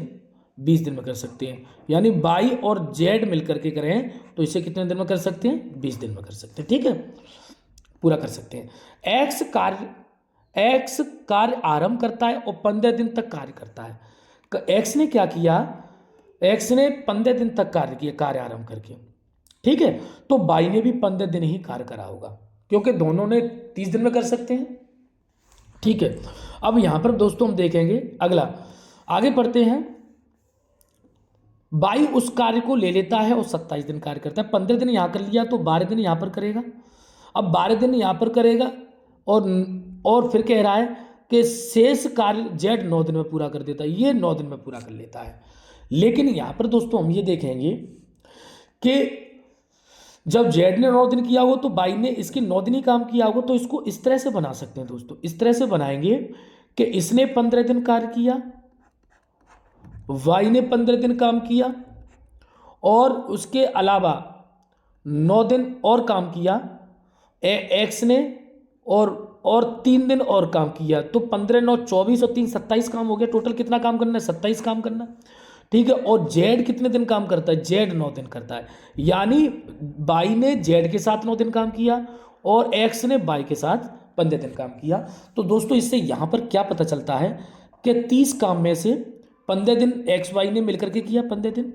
20 दिन में कर सकते हैं। यानी वाई और जेड मिलकर के करें तो इसे कितने दिन में कर सकते हैं, 20 दिन में कर सकते हैं। ठीक है, पूरा कर सकते हैं। एक्स कार्य आरंभ करता है और 15 दिन तक कार्य करता है। एक्स ने क्या किया, एक्स ने 15 दिन तक कार्य किया, कार्य आरंभ करके। ठीक है, तो वाई ने भी 15 दिन ही कार्य करा होगा, क्योंकि दोनों ने 30 दिन में कर सकते हैं। ठीक है, अब यहां पर दोस्तों हम देखेंगे अगला, आगे पढ़ते हैं। वाई उस कार्य को ले लेता है और 27 दिन कार्य करता है। 15 दिन यहां कर लिया तो 12 दिन यहां पर करेगा। अब 12 दिन यहां पर करेगा और फिर कह रहा है कि शेष कार्य जेड 9 दिन में पूरा कर देता है, ये 9 दिन में पूरा कर लेता है। लेकिन यहां पर दोस्तों हम ये देखेंगे कि जब जेड ने 9 दिन किया हो तो वाई ने इसके 9 दिन ही काम किया होगा। तो इसको इस तरह से बना सकते हैं दोस्तों, इस तरह से बनाएंगे कि इसने 15 दिन कार्य किया, वाई ने 15 दिन काम किया, और उसके अलावा 9 दिन और काम किया एक्स ने, और 3 दिन और काम किया। तो 15 9 24 और 3 27 काम हो गया। टोटल कितना काम करना है, 27 काम करना। ठीक है, और जेड कितने दिन काम करता है, जेड 9 दिन करता है। यानी वाई ने जेड के साथ 9 दिन काम किया और एक्स ने वाई के साथ 15 दिन काम किया। तो दोस्तों इससे यहाँ पर क्या पता चलता है कि 30 काम में से 15 दिन एक्स वाई ने मिलकर के किया, 15 दिन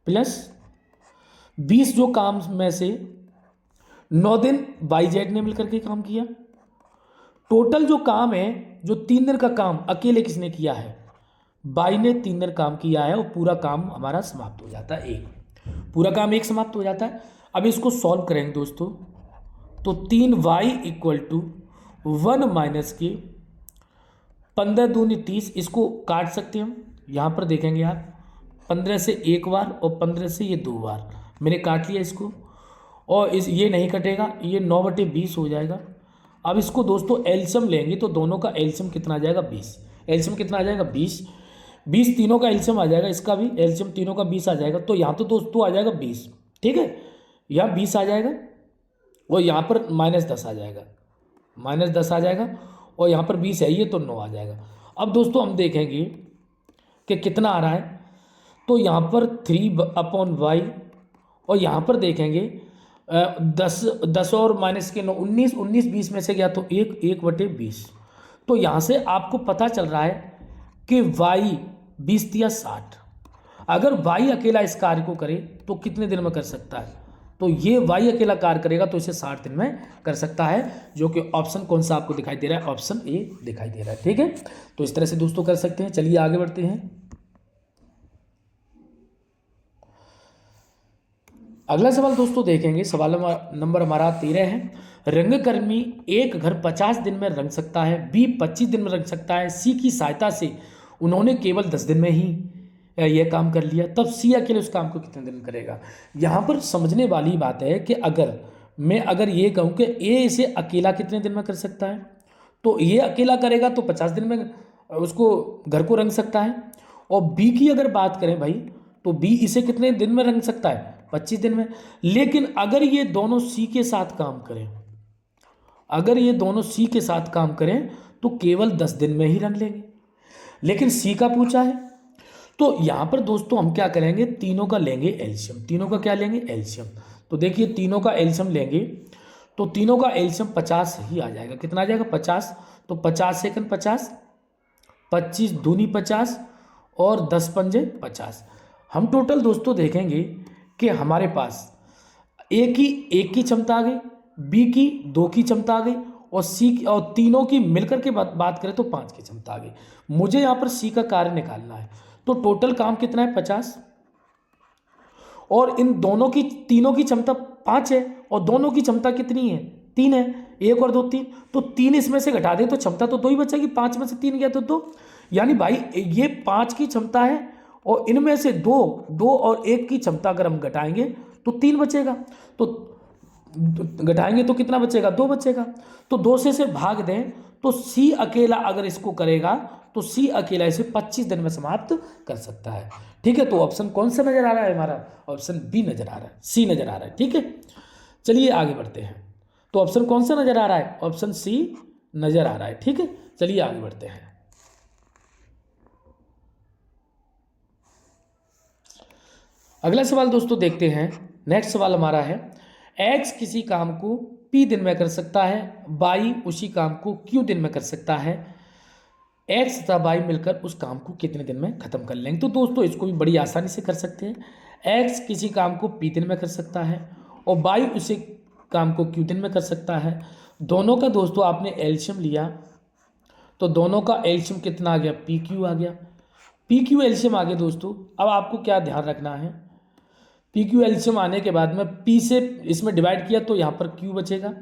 प्लस 20 जो काम में से 9 दिन वाई जेड ने मिलकर के काम किया। टोटल जो काम है, जो 3 दिन का काम अकेले किसने किया है, वाई ने 3 दिन काम किया है, और पूरा काम हमारा समाप्त हो जाता है, एक पूरा काम एक समाप्त हो जाता है। अब इसको सॉल्व करेंगे दोस्तों, तो 3y = 1 माइनस के 15 दूनी 30, इसको काट सकते हैं हम। यहाँ पर देखेंगे आप, 15 से एक बार और 15 से ये 2 बार मैंने काट लिया इसको, और ये नहीं कटेगा, ये 9/20 हो जाएगा। अब इसको दोस्तों एलसीएम लेंगे तो दोनों का एलसीएम कितना आ जाएगा, 20। एलसीएम कितना आ जाएगा, 20 तीनों का एलसीएम आ जाएगा, इसका भी एलसीएम तीनों का 20 आ जाएगा। तो यहाँ तो दोस्तों आ जाएगा 20। ठीक है, यहाँ 20 आ जाएगा और यहाँ पर -10 आ जाएगा, -10 आ जाएगा, और यहाँ पर 20 है ये तो 9 आ जाएगा। अब दोस्तों हम देखेंगे कि कितना आ रहा है, तो यहाँ पर 3/y, और यहाँ पर देखेंगे 10 और -9 19, 20 में से गया तो 1/20। तो यहाँ से आपको पता चल रहा है कि y 20 या 60। अगर y अकेला इस कार्य को करे तो कितने दिन में कर सकता है, तो ये y अकेला कार्य करेगा तो इसे 60 दिन में कर सकता है, जो कि ऑप्शन कौन सा आपको दिखाई दे रहा है, ऑप्शन ए दिखाई दे रहा है। ठीक है, तो इस तरह से दोस्तों कर सकते हैं। चलिए आगे बढ़ते हैं। अगला सवाल दोस्तों देखेंगे, सवाल नंबर हमारा 13 है। रंगकर्मी एक घर 50 दिन में रंग सकता है, बी 25 दिन में रंग सकता है, सी की सहायता से उन्होंने केवल 10 दिन में ही यह काम कर लिया, तब सी अकेले उस काम को कितने दिन करेगा। यहाँ पर समझने वाली बात है कि अगर ये कहूँ कि ए इसे अकेला कितने दिन में कर सकता है, तो ये अकेला करेगा तो 50 दिन में उसको घर को रंग सकता है। और बी की अगर बात करें भाई, तो बी इसे कितने दिन में रंग सकता है, 25 दिन में। लेकिन अगर ये दोनों सी के साथ काम करें, अगर ये दोनों सी के साथ काम करें तो केवल 10 दिन में ही रंग लेंगे। लेकिन सी का पूछा है, तो यहां पर दोस्तों हम क्या करेंगे, तीनों का लेंगे एलसीएम। तीनों का क्या लेंगे, एलसीएम। तो देखिए तीनों का एलसीएम लेंगे तो तीनों का एल्शियम 50 ही आ जाएगा। कितना आ जाएगा? 50। तो 50 सेकंड 50, 25 दूनी 50 और 10 पंजे 50। हम टोटल दोस्तों देखेंगे कि हमारे पास ए की 1 की क्षमता आ गई, बी की 2 की क्षमता आ गई और सी की, और तीनों की मिलकर के बात करें तो 5 की क्षमता आ गई। मुझे यहाँ पर सी का कार्य निकालना है। तो टोटल काम कितना है? 50। और इन दोनों की, तीनों की क्षमता 5 है और दोनों की क्षमता कितनी है? 3 है। 1 और 2 3, तो 3 इसमें से घटा दे तो क्षमता तो 2 ही बचेगी। 5 में से 3 गया तो 2, यानी भाई ये 5 की क्षमता है और इनमें से 2 और 1 की क्षमता अगर हम घटाएंगे तो 3 बचेगा। तो घटाएंगे तो कितना बचेगा? 2 बचेगा। तो 2 से भाग दें तो सी अकेला अगर इसको करेगा तो सी अकेला इसे 25 दिन में समाप्त कर सकता है। ठीक है, तो ऑप्शन कौन सा नजर आ रहा है? हमारा ऑप्शन बी नजर आ रहा है, सी नजर आ रहा है। ठीक है, चलिए आगे बढ़ते हैं। तो ऑप्शन कौन सा नजर आ रहा है? ऑप्शन सी नजर आ रहा है। ठीक है, चलिए आगे बढ़ते हैं। अगला सवाल दोस्तों देखते हैं। नेक्स्ट सवाल हमारा है, एक्स किसी काम को पी दिन में कर सकता है, वाई उसी काम को क्यू दिन में कर सकता है, एक्स तथा वाई मिलकर उस काम को कितने दिन में खत्म कर लेंगे। तो दोस्तों इसको भी बड़ी आसानी से कर सकते हैं। एक्स किसी काम को पी दिन में कर सकता है और वाई उसी काम को क्यू दिन में कर सकता है। दोनों का दोस्तों आपने एल्शियम लिया तो दोनों का एल्शियम कितना आ गया? पी क्यू आ गया। पी क्यू एल्शियम आ गया दोस्तों। अब आपको क्या ध्यान रखना है, पी क्यू एल्शियम आने के बाद में पी से इसमें डिवाइड किया तो यहाँ पर क्यू बचेगा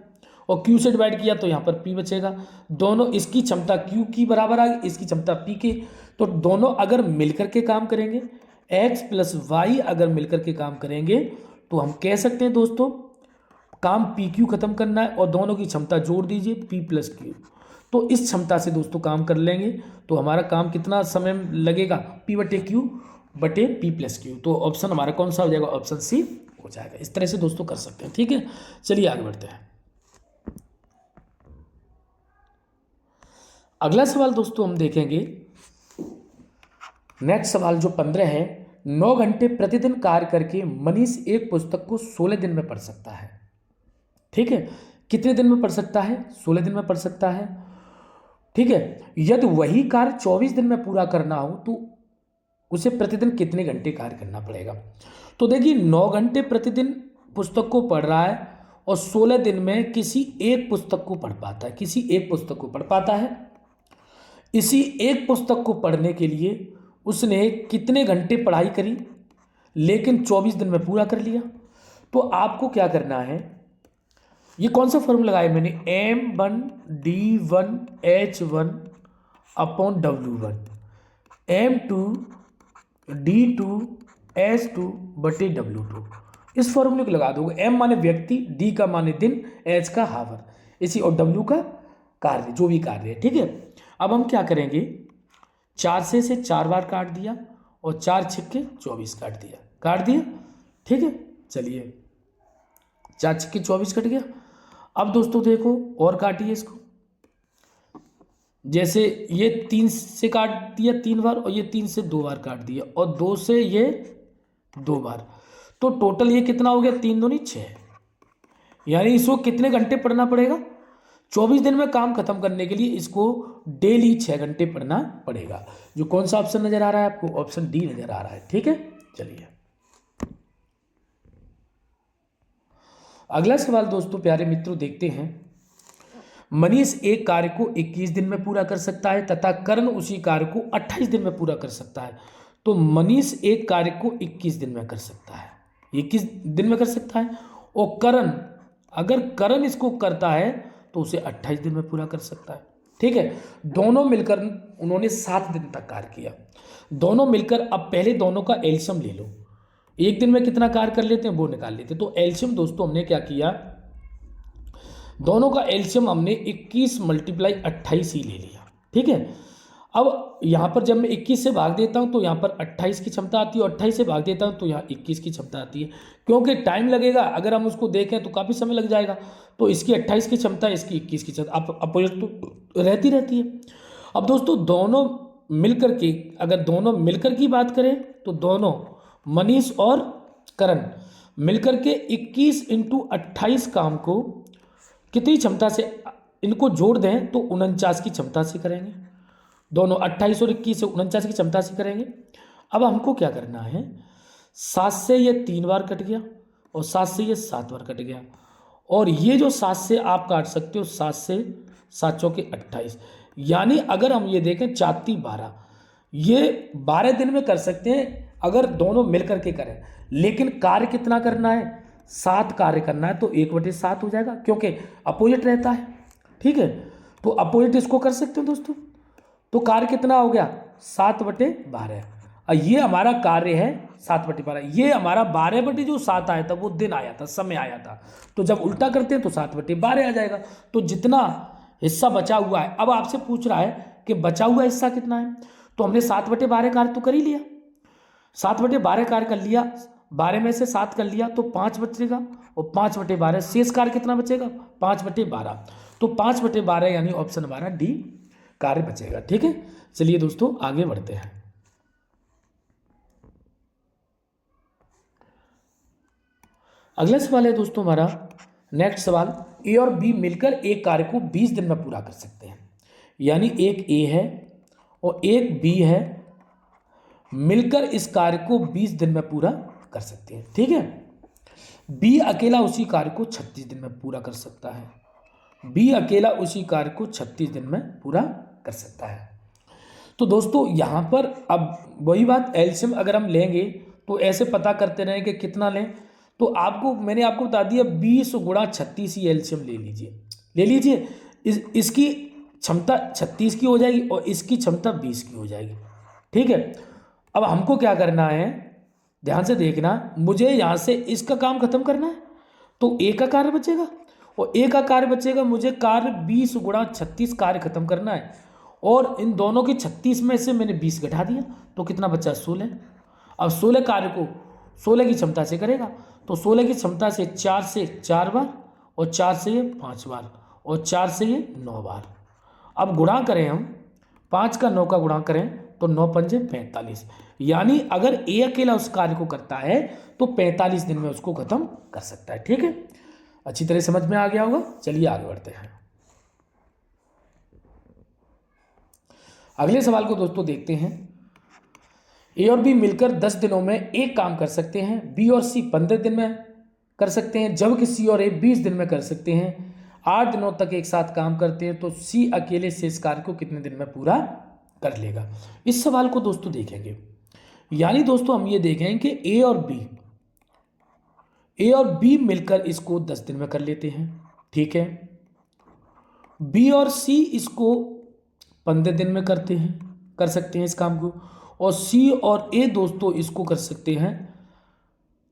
और क्यू से डिवाइड किया तो यहाँ पर पी बचेगा। दोनों, इसकी क्षमता क्यू की बराबर आ गई, इसकी क्षमता पी की। तो दोनों अगर मिलकर के काम करेंगे, एक्स प्लस वाई अगर मिलकर के काम करेंगे तो हम कह सकते हैं दोस्तों काम पी क्यू खत्म करना है और दोनों की क्षमता जोड़ दीजिए पी प्लस क्यू। तो इस क्षमता से दोस्तों काम कर लेंगे तो हमारा काम कितना समय लगेगा? पी बटे क्यू बटे पी प्लस क्यू। तो ऑप्शन हमारा कौन सा हो जाएगा? ऑप्शन सी हो जाएगा। इस तरह से दोस्तों कर सकते हैं। ठीक है, चलिए आगे बढ़ते हैं। अगला सवाल दोस्तों हम देखेंगे, नेक्स्ट सवाल जो 15 है, 9 घंटे प्रतिदिन कार्य करके मनीष एक पुस्तक को 16 दिन में पढ़ सकता है। ठीक है, कितने दिन में पढ़ सकता है? 16 दिन में पढ़ सकता है। ठीक है, यदि वही कार्य 24 दिन में पूरा करना हो तो उसे प्रतिदिन कितने घंटे कार्य करना पड़ेगा? तो देखिए 9 घंटे प्रतिदिन पुस्तक को पढ़ रहा है और 16 दिन में किसी एक पुस्तक को पढ़ पाता है, किसी एक पुस्तक को पढ़ पाता है। इसी एक पुस्तक को पढ़ने के लिए उसने कितने घंटे पढ़ाई करी, लेकिन 24 दिन में पूरा कर लिया। तो आपको क्या करना है, ये कौन सा फॉर्मूला लगाया मैंने? M1D1H1 अपॉन W1, M2D2S2 बटे W2। इस फॉर्मूले को लगा दोगे। M माने व्यक्ति, D का माने दिन, H का हावर, इसी और W का कार्य, जो भी कार्य है। ठीक है, अब हम क्या करेंगे, 4 से 4 बार काट दिया और 4 छिक्के 24 काट दिया। ठीक है, चलिए 4 छिक्के 24 कट गया। अब दोस्तों देखो और काटिए इसको, जैसे ये 3 से काट दिया 3 बार और ये 3 से 2 बार काट दिया और 2 से ये 2 बार। तो टोटल ये कितना हो गया? 3 दूनी 6। यानी इसको कितने घंटे पढ़ना पड़ेगा? 24 दिन में काम खत्म करने के लिए इसको डेली 6 घंटे पढ़ना पड़ेगा। जो कौन सा ऑप्शन नजर आ रहा है आपको? ऑप्शन डी नजर आ रहा है। ठीक है, चलिए अगला सवाल दोस्तों प्यारे मित्रों देखते हैं। मनीष एक कार्य को 21 दिन में पूरा कर सकता है तथा कर्ण उसी कार्य को 28 दिन में पूरा कर सकता है। तो मनीष एक कार्य को 21 दिन में कर सकता है, 21 दिन में कर सकता है, और कर्ण, अगर कर्ण इसको करता है तो उसे 28 दिन में पूरा कर सकता है। ठीक है, दोनों मिलकर उन्होंने 7 दिन तक कार्य किया। दोनों मिलकर, अब पहले दोनों का एल्शियम ले लो, एक दिन में कितना कार्य कर लेते हैं वो निकाल लेते हैं। तो एल्शियम दोस्तों हमने क्या किया, दोनों का एल्शियम हमने 21 × 28 ही ले लिया। ठीक है, अब यहाँ पर जब मैं 21 से भाग देता हूँ तो यहाँ पर 28 की क्षमता आती है और 28 से भाग देता हूँ तो यहाँ 21 की क्षमता आती है। क्योंकि टाइम लगेगा, अगर हम उसको देखें तो काफ़ी समय लग जाएगा। तो इसकी 28 की क्षमता, इसकी 21 की क्षमता, अपोजिट तो रहती है। अब दोस्तों दोनों मिलकर के, अगर दोनों मिलकर की बात करें तो दोनों मनीष और करण मिलकर के 21 × 28 काम को कितनी क्षमता से इनको जोड़ दें तो 49 की क्षमता से करेंगे। दोनों 28 और 21 से 49 की क्षमता से करेंगे। अब हमको क्या करना है, 7 से ये 3 बार कट गया और 7 से ये 7 बार कट गया, और ये जो 7 से आप काट सकते हो, 7 से 7 चौके 28, यानी अगर हम ये देखें 4×3=12, ये 12 दिन में कर सकते हैं अगर दोनों मिलकर के करें। लेकिन कार्य कितना करना है, 7 कार्य करना है, तो 1/7 हो जाएगा क्योंकि अपोजिट रहता है। ठीक है, तो अपोजिट इसको कर सकते हो दोस्तों। तो कार्य कितना हो गया, 7/12। और ये हमारा कार्य है 7/12। ये हमारा 12/7 आया था, वो दिन आया था, समय आया था। तो जब उल्टा करते हैं तो 7/12 आ जाएगा। तो जितना हिस्सा बचा हुआ है, अब आपसे पूछ रहा है कि बचा हुआ हिस्सा कितना है, तो हमने 7/12 कार्य तो कर ही लिया, 7/12 कार्य कर लिया, 12 में से 7 कर लिया तो 5 बचेगा, और 5/12 शेष कार्य कितना बचेगा, 5/12। तो 5/12 यानी ऑप्शन हमारा डी कार्य बचेगा। ठीक है, चलिए दोस्तों आगे बढ़ते हैं। अगला सवाल है दोस्तों हमारा नेक्स्ट सवाल, ए और बी मिलकर एक कार्य को 20 दिन में पूरा कर सकते हैं। यानी एक ए है और एक बी है, मिलकर इस कार्य को 20 दिन में पूरा कर सकते हैं। ठीक है, बी अकेला उसी कार्य को 36 दिन में पूरा कर सकता है। बी अकेला उसी कार्य को 36 दिन में पूरा कर सकता है। तो दोस्तों यहाँ पर अब वही बात, एलसीएम अगर हम लेंगे तो ऐसे पता करते रहें कि कितना लें, तो आपको मैंने आपको बता दिया 20 × 36 ही एलसीएम ले लीजिए। इसकी क्षमता 36 की हो जाएगी और इसकी क्षमता 20 की हो जाएगी। ठीक है, अब हमको क्या करना है, ध्यान से देखना, मुझे यहाँ से इसका काम खत्म करना है, तो ए का कार्य बचेगा और ए का कार्य बचेगा, मुझे कार्य 20 × 36 कार्य खत्म करना है, और इन दोनों की 36 में से मैंने 20 घटा दिया, तो कितना बचा, 16। अब 16 कार्य को 16 की क्षमता से करेगा, तो 16 की क्षमता से 4 से 4 बार, और 4 से ये 5 बार, और 4 से ये 9 बार। अब गुणा करें हम, 5 का 9 का गुणा करें तो 9×5 = 45। यानी अगर ए अकेला उस कार्य को करता है तो 45 दिन में उसको खत्म कर सकता है। ठीक है, अच्छी तरह समझ में आ गया होगा। चलिए आगे बढ़ते हैं। अगले सवाल को दोस्तों देखते हैं। ए और बी मिलकर 10 दिनों में एक काम कर सकते हैं, बी और सी 15 दिन में कर सकते हैं, जबकि सी और ए 20 दिन में कर सकते हैं। 8 दिनों तक एक साथ काम करते हैं, तो सी अकेले शेष कार्य को कितने दिन में पूरा कर लेगा। इस सवाल को दोस्तों देखेंगे, यानी दोस्तों हम ये देखें कि ए और बी मिलकर इसको 10 दिन में कर लेते हैं। ठीक है, बी और सी इसको 15 दिन में कर सकते हैं इस काम को, और सी और ए दोस्तों इसको कर सकते हैं,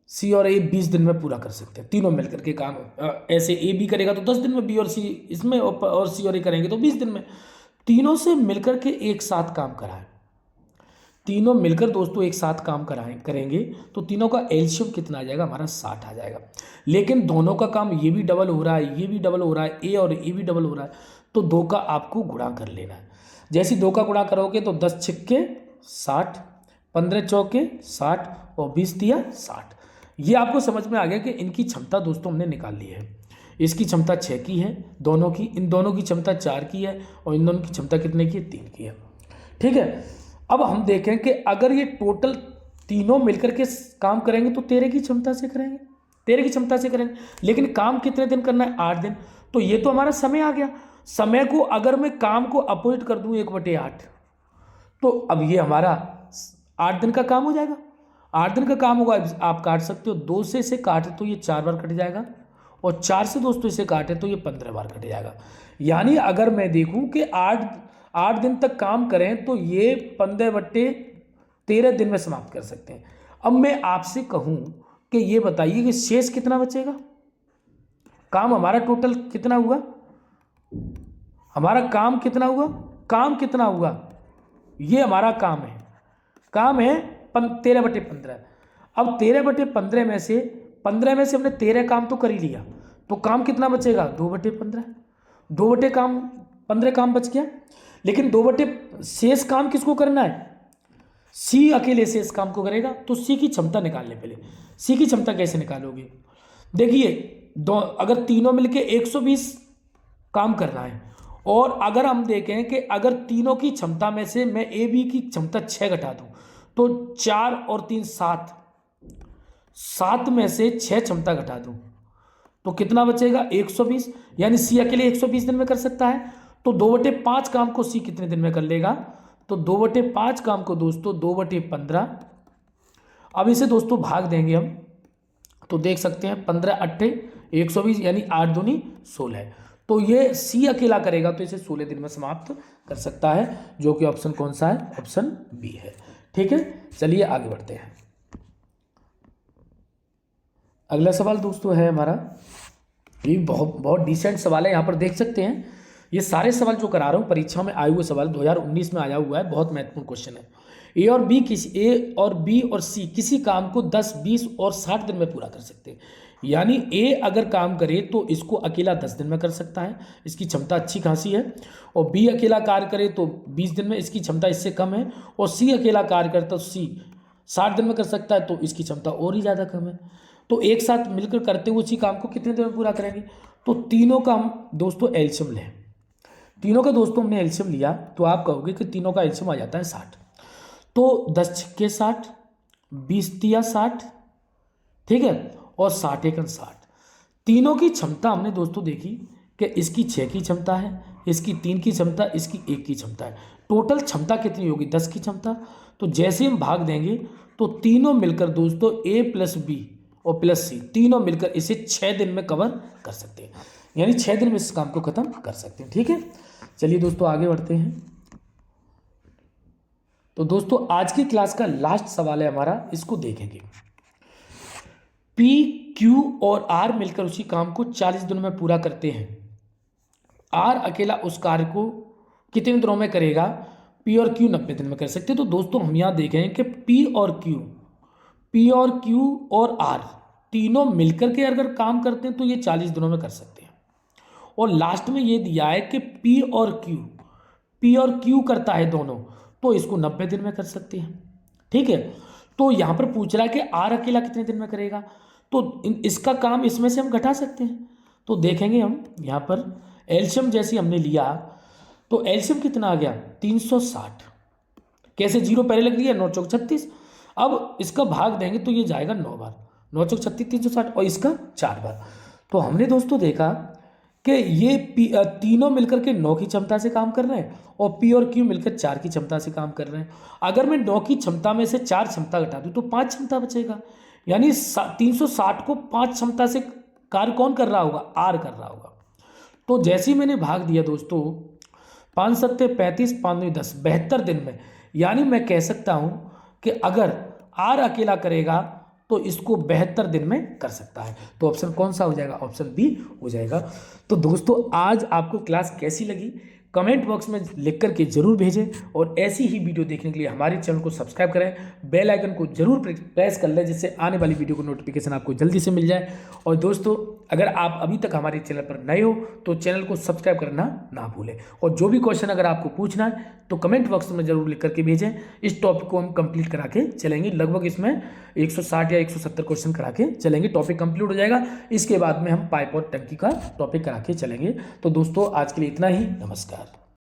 सी और ए 20 दिन में पूरा कर सकते हैं, तीनों मिलकर के काम। ऐसे ए बी करेगा तो 10 दिन में, बी और सी इसमें, और सी और ए करेंगे तो 20 दिन में। तीनों से मिलकर के एक साथ काम कराएं, तीनों मिलकर दोस्तों एक साथ काम करेंगे तो तीनों का एलसीएम कितना आ जाएगा, हमारा 60 आ जाएगा। लेकिन दोनों का काम ये भी डबल हो रहा है, ये भी डबल हो रहा है, ए और ए भी डबल हो रहा है, तो 2 का आपको गुणा कर लेना है। जैसे 2 का गुणा करोगे तो 10 छक्के 60, 15 चौके 60 और 20 दिया 60। ये आपको समझ में आ गया कि इनकी क्षमता दोस्तों हमने निकाल ली है। इसकी क्षमता 6 की है दोनों की, इन दोनों की क्षमता 4 की है, और इन दोनों की क्षमता कितने की है, 3 की है। ठीक है, अब हम देखें कि अगर ये टोटल तीनों मिलकर के काम करेंगे तो 13 की क्षमता से करेंगे, 13 की क्षमता से करेंगे। लेकिन काम कितने दिन करना है, 8 दिन। तो ये तो हमारा समय आ गया। समय को अगर मैं काम को अपोजिट कर दूं 1/8, तो अब ये हमारा 8 दिन का काम हो जाएगा। 8 दिन का काम होगा, आप काट सकते हो, 2 से इसे काटे तो ये 4 बार कट जाएगा, और 4 से दोस्तों इसे काटे तो ये 15 बार कट जाएगा। यानी अगर मैं देखूं कि 8 दिन तक काम करें तो ये 15/13 दिन में समाप्त कर सकते हैं। अब मैं आपसे कहूं कि ये बताइए कि शेष कितना बचेगा, काम हमारा टोटल कितना हुआ, हमारा काम कितना हुआ, काम कितना हुआ, ये हमारा काम है 13/15। अब 13/15 में से 15 में से हमने 13 काम तो कर ही लिया, तो काम कितना बचेगा, 2/15। 15 काम बच गया। लेकिन शेष काम किसको करना है, सी अकेले शेष काम को करेगा। तो सी की क्षमता निकालने, पहले सी की क्षमता कैसे निकालोगे, देखिए अगर तीनों मिलके 120 काम करना है। और अगर हम देखें कि अगर तीनों की क्षमता में से मैं ए बी की क्षमता 6 घटा दूं तो 4 और 3 7, 7 में से 6 क्षमता घटा दूं तो कितना बचेगा 120, यानी सी अकेले 120 दिन में कर सकता है। तो 2/5 काम को सी कितने दिन में कर लेगा, तो 2/5 काम को दोस्तों 2/15। अब इसे दोस्तों भाग देंगे हम तो देख सकते हैं 15 8 120 यानी 8 दूनी 16। तो ये सी अकेला करेगा तो इसे 16 दिन में समाप्त कर सकता है, जो कि ऑप्शन कौन सा है, ऑप्शन बी है। ठीक है, चलिए आगे बढ़ते हैं। अगला सवाल दोस्तों है हमारा, ये बहुत डिसेंट सवाल है, यहाँ पर देख सकते हैं। ये सारे सवाल जो करा रहा हूँ परीक्षा में आए हुए सवाल 2019 में आया हुआ है, बहुत महत्वपूर्ण क्वेश्चन है। ए और बी और सी किसी काम को 10 20 और 60 दिन में पूरा कर सकते हैं। यानी ए अगर काम करे तो इसको अकेला 10 दिन में कर सकता है, इसकी क्षमता अच्छी खासी है। और बी अकेला कार्य करे तो 20 दिन में, इसकी क्षमता इससे कम है। और सी अकेला कार्य करता तो सी 60 दिन में कर सकता है, तो इसकी क्षमता और ही ज़्यादा कम है। तो एक साथ मिलकर करते हुए उसी काम को कितने दिन में पूरा करेंगे। तो तीनों का हम दोस्तों एल्शियम लें, तीनों का दोस्तों हमने एल्शियम लिया तो आप कहोगे कि तीनों का एल्शियम आ जाता है 60। तो 10 छक्के 60, 20 तिया 60, ठीक है, और 60 एकन 60। तीनों की क्षमता हमने दोस्तों देखी कि इसकी 6 की क्षमता है, इसकी 3 की क्षमता, इसकी 1 की क्षमता है। टोटल क्षमता कितनी होगी, 10 की क्षमता। तो जैसे हम भाग देंगे तो तीनों मिलकर दोस्तों ए प्लस बी और प्लस सी तीनों मिलकर इसे 6 दिन में कवर कर सकते हैं, यानी 6 दिन में इस काम को खत्म कर सकते हैं। ठीक है, चलिए दोस्तों आगे बढ़ते हैं। तो दोस्तों आज की क्लास का लास्ट सवाल है हमारा, इसको देखेंगे। पी क्यू और आर मिलकर उसी काम को 40 दिनों में पूरा करते हैं। आर अकेला उस कार्य को कितने दिनों में करेगा, पी और क्यू 90 दिन में कर सकते हैं। तो दोस्तों हम यहाँ देखें कि पी और क्यू और आर तीनों मिलकर के अगर काम करते हैं तो ये 40 दिनों में कर सकते हैं। और लास्ट में ये दिया है कि पी और क्यू करता है दोनों, तो इसको 90 दिन में कर सकते हैं। ठीक है, तो यहाँ पर पूछ रहा है कि आर अकेला कितने दिन में करेगा, तो इसका काम इसमें से हम घटा सकते हैं। तो देखेंगे हम यहाँ पर एल्शियम जैसे हमने लिया तो एल्शियम कितना आ गया 360, कैसे 0 पहले लग लिया, 9 चौक 36। अब इसका भाग देंगे तो ये जाएगा 9 बार, 9 चौक 36 360, और इसका 4 बार। तो हमने दोस्तों देखा कि ये तीनों मिलकर के 9 की क्षमता से काम कर रहे हैं और पी और क्यू मिलकर 4 की क्षमता से काम कर रहे हैं। अगर मैं 9 की क्षमता में से 4 क्षमता घटा दूं तो 5 क्षमता बचेगा, यानी 360 को 5 क्षमता से कार्य कौन कर रहा होगा, आर कर रहा होगा। तो जैसे ही मैंने भाग दिया दोस्तों 5 सत्ते 35, 5 9 10, 72 दिन में, यानी मैं कह सकता हूं कि अगर आर अकेला करेगा तो इसको 72 दिन में कर सकता है। तो ऑप्शन कौन सा हो जाएगा, ऑप्शन बी हो जाएगा। तो दोस्तों आज आपको क्लास कैसी लगी कमेंट बॉक्स में लिख करके जरूर भेजें, और ऐसी ही वीडियो देखने के लिए हमारे चैनल को सब्सक्राइब करें, बेल आइकन को जरूर प्रेस कर लें जिससे आने वाली वीडियो को नोटिफिकेशन आपको जल्दी से मिल जाए। और दोस्तों अगर आप अभी तक हमारे चैनल पर नए हो तो चैनल को सब्सक्राइब करना ना भूलें, और जो भी क्वेश्चन अगर आपको पूछना है तो कमेंट बॉक्स में जरूर लिख करके भेजें। इस टॉपिक को हम कंप्लीट करा के चलेंगे, लगभग इसमें 160 या 170 क्वेश्चन करा के चलेंगे, टॉपिक कंप्लीट हो जाएगा। इसके बाद में हम पाइप और टंकी का टॉपिक करा के चलेंगे। तो दोस्तों आज के लिए इतना ही, नमस्कार।